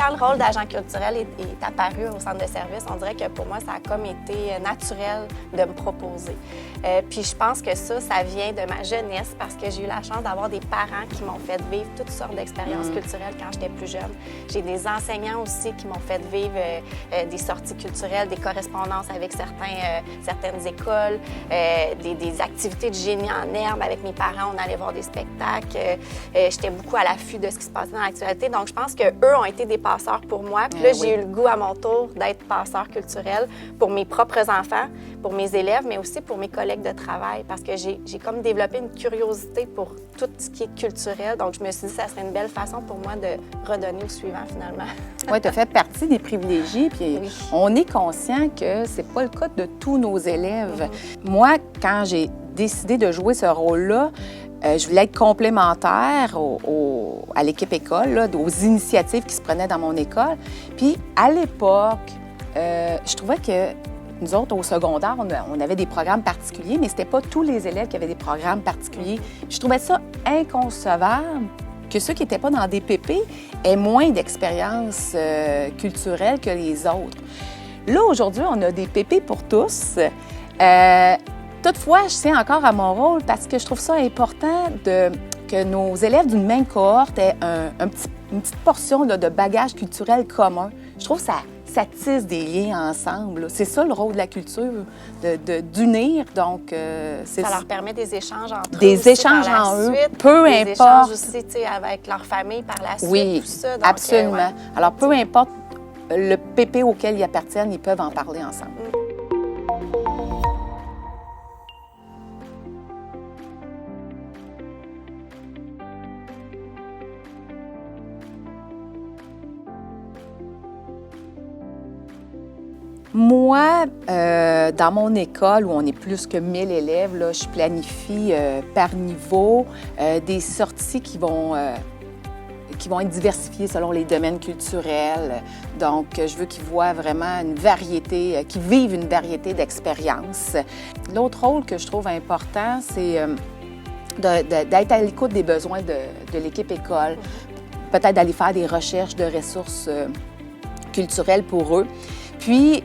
quand le rôle d'agent culturel est apparu au centre de service, on dirait que pour moi, ça a comme été naturel de me proposer. Puis je pense que ça vient de ma jeunesse parce que j'ai eu la chance d'avoir des parents qui m'ont fait vivre toutes sortes d'expériences culturelles quand j'étais plus jeune. J'ai des enseignants aussi qui m'ont fait vivre des sorties culturelles, des correspondances avec certaines écoles, des activités de génie en herbe. Avec mes parents, on allait voir des spectacles. J'étais beaucoup à l'affût de ce qui se passait dans l'actualité. Donc, je pense qu'eux ont été des passeurs pour moi. Puis là, j'ai eu le goût à mon tour d'être passeur culturel pour mes propres enfants, pour mes élèves, mais aussi pour mes collègues de travail parce que j'ai comme développé une curiosité pour tout ce qui est culturel. Donc, je me suis dit que ça serait une belle façon pour moi de redonner au suivant, finalement. Oui, tu as fait partie des privilégiés, puis on est conscient que c'est pas le cas de tous nos élèves. Moi, quand j'ai décidé de jouer ce rôle-là, je voulais être complémentaire à l'équipe école, là, aux initiatives qui se prenaient dans mon école. Puis, à l'époque, je trouvais que nous autres, au secondaire, on avait des programmes particuliers, mais c'était pas tous les élèves qui avaient des programmes particuliers. Je trouvais ça inconcevable que ceux qui n'étaient pas dans des PP aient moins d'expérience culturelle que les autres. Là, aujourd'hui, on a des PP pour tous. Toutefois, je tiens encore à mon rôle parce que je trouve ça important que nos élèves d'une même cohorte aient une petite portion là, de bagage culturel commun. Je trouve que ça tisse des liens ensemble. C'est ça le rôle de la culture, d'unir. Donc, ça leur permet des échanges entre eux. Des échanges en eux, peu importe. Des échanges aussi avec leur famille par la suite, tout ça. Donc, absolument. Alors, peu importe le PP auquel ils appartiennent, ils peuvent en parler ensemble. Moi, dans mon école, où on est plus que 1000 élèves, là, je planifie par niveau des sorties qui vont être diversifiées selon les domaines culturels. Donc, je veux qu'ils voient vraiment une variété, qu'ils vivent une variété d'expériences. L'autre rôle que je trouve important, c'est d'être à l'écoute des besoins de l'équipe école. Peut-être d'aller faire des recherches de ressources culturelles pour eux. Puis,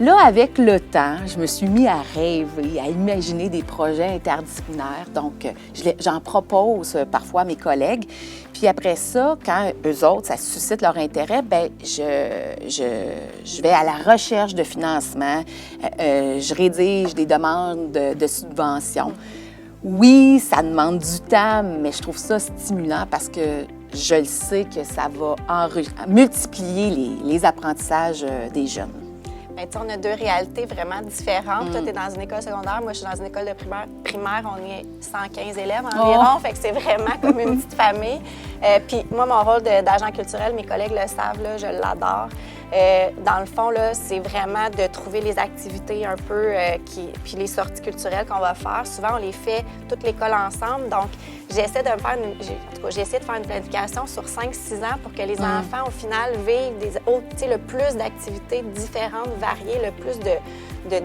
là, avec le temps, je me suis mis à rêver, à imaginer des projets interdisciplinaires. Donc, j'en propose parfois à mes collègues. Puis après ça, quand eux autres, ça suscite leur intérêt, bien, je vais à la recherche de financement. Je rédige des demandes de subventions. Oui, ça demande du temps, mais je trouve ça stimulant parce que je le sais que ça va multiplier les apprentissages des jeunes. Bien, on a deux réalités vraiment différentes. Toi, tu es dans une école secondaire, moi, je suis dans une école de primaire. On est 115 élèves environ, fait que c'est vraiment comme une petite famille. Puis moi, mon rôle d'agent culturel, mes collègues le savent, là, je l'adore. Dans le fond, là, c'est vraiment de trouver les activités un peu, puis les sorties culturelles qu'on va faire. Souvent, on les fait toute l'école ensemble. Donc, j'essaie de faire une planification sur 5-6 ans pour que les enfants, au final, vivent le plus d'activités différentes, variées, le plus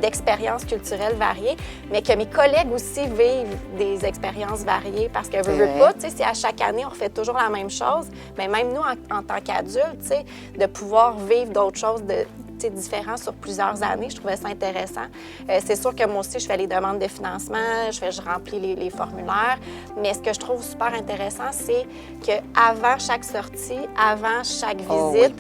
d'expériences culturelles variées, mais que mes collègues aussi vivent des expériences variées parce que veux pas, si à chaque année, on refait toujours la même chose, mais même nous, en tant qu'adultes, de pouvoir vivre d'autres choses différentes sur plusieurs années, je trouvais ça intéressant. C'est sûr que moi aussi, je fais les demandes de financement, je remplis les formulaires, mais ce que je trouve super intéressant, c'est qu'avant chaque sortie, avant chaque visite,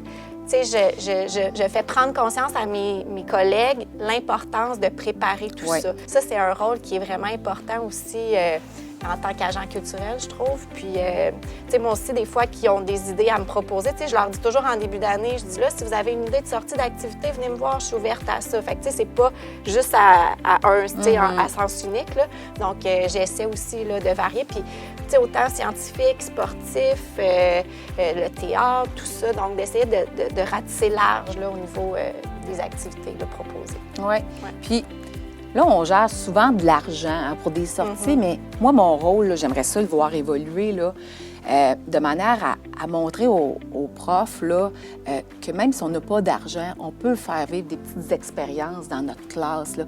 je fais prendre conscience à mes collègues l'importance de préparer tout ça. Ça, c'est un rôle qui est vraiment important aussi en tant qu'agent culturel, je trouve. Puis, moi aussi, des fois, qui ont des idées à me proposer, je leur dis toujours en début d'année, je dis là, si vous avez une idée de sortie d'activité, venez me voir, je suis ouverte à ça. Fait que, c'est pas juste à sens unique, là. Donc, j'essaie aussi là, de varier. Puis, autant scientifique, sportif, le théâtre, tout ça. Donc, d'essayer de ratisser large là, au niveau des activités là, proposées. Oui. Puis, là, on gère souvent de l'argent pour des sorties, mais moi, mon rôle, là, j'aimerais ça le voir évoluer, là, de manière à montrer aux profs là, que même si on n'a pas d'argent, on peut faire vivre des petites expériences dans notre classe, là.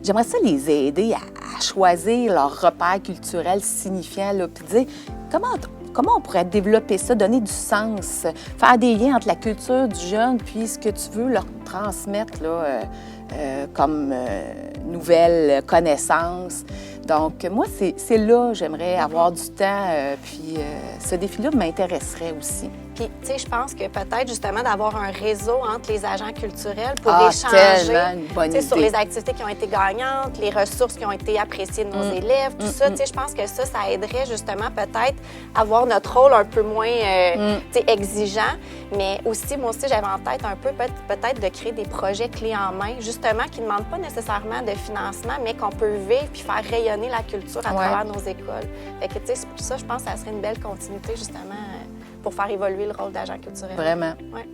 J'aimerais ça les aider à choisir leur repère culturel signifiant, là, puis dire comment comment on pourrait développer ça, donner du sens, faire des liens entre la culture du jeune puis ce que tu veux leur transmettre là, comme nouvelles connaissances. Donc, moi, c'est là j'aimerais avoir du temps, puis ce défi-là m'intéresserait aussi. Puis, tu sais, je pense que peut-être justement d'avoir un réseau entre les agents culturels pour Tellement échanger une bonne idée. sur les activités qui ont été gagnantes, les ressources qui ont été appréciées de nos élèves, tout ça. Tu sais, je pense que ça aiderait justement peut-être à avoir notre rôle un peu moins tu sais, exigeant. Mais aussi, moi aussi, j'avais en tête un peu peut-être de créer des projets clés en main, justement, qui ne demandent pas nécessairement de financement, mais qu'on peut vivre puis faire rayonner la culture à travers nos écoles. Fait que, tu sais, ça, je pense que ça serait une belle continuité, justement, pour faire évoluer le rôle d'agent culturel. Vraiment. Ouais.